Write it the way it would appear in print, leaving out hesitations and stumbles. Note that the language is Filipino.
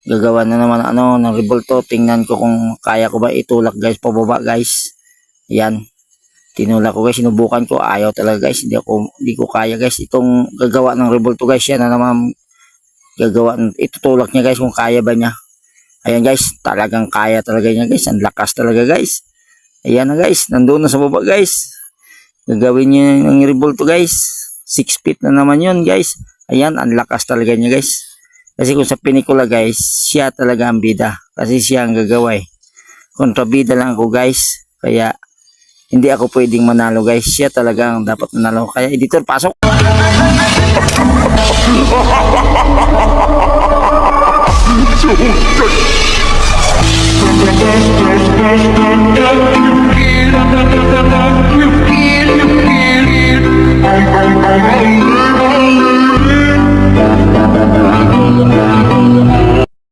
Gagawa na naman ng rebulto. Tingnan ko kung kaya ko ba itulak guys pababa guys. Yan. Tinulak ko guys, sinubukan ko, ayaw talaga guys. Hindi ko kaya guys itong gagawa ng rebulto guys. Yan na naman gagawa, itutulak niya guys kung kaya ba niya. Ayan guys, talagang kaya talaga niya guys. Ang lakas talaga guys. Ayan na guys, nandoon na sa baba guys. Gagawin niya ng rebulto guys. 6 feet na naman yun guys. Ayan, ang lakas talaga niya guys. Kasi kung sa pelikula guys, siya talaga ang bida. Kasi siya ang gagawa eh. Kontrabida lang ako guys. Kaya hindi ako pwedeng manalo guys. Siya talaga ang dapat manalo. Kaya editor, pasok!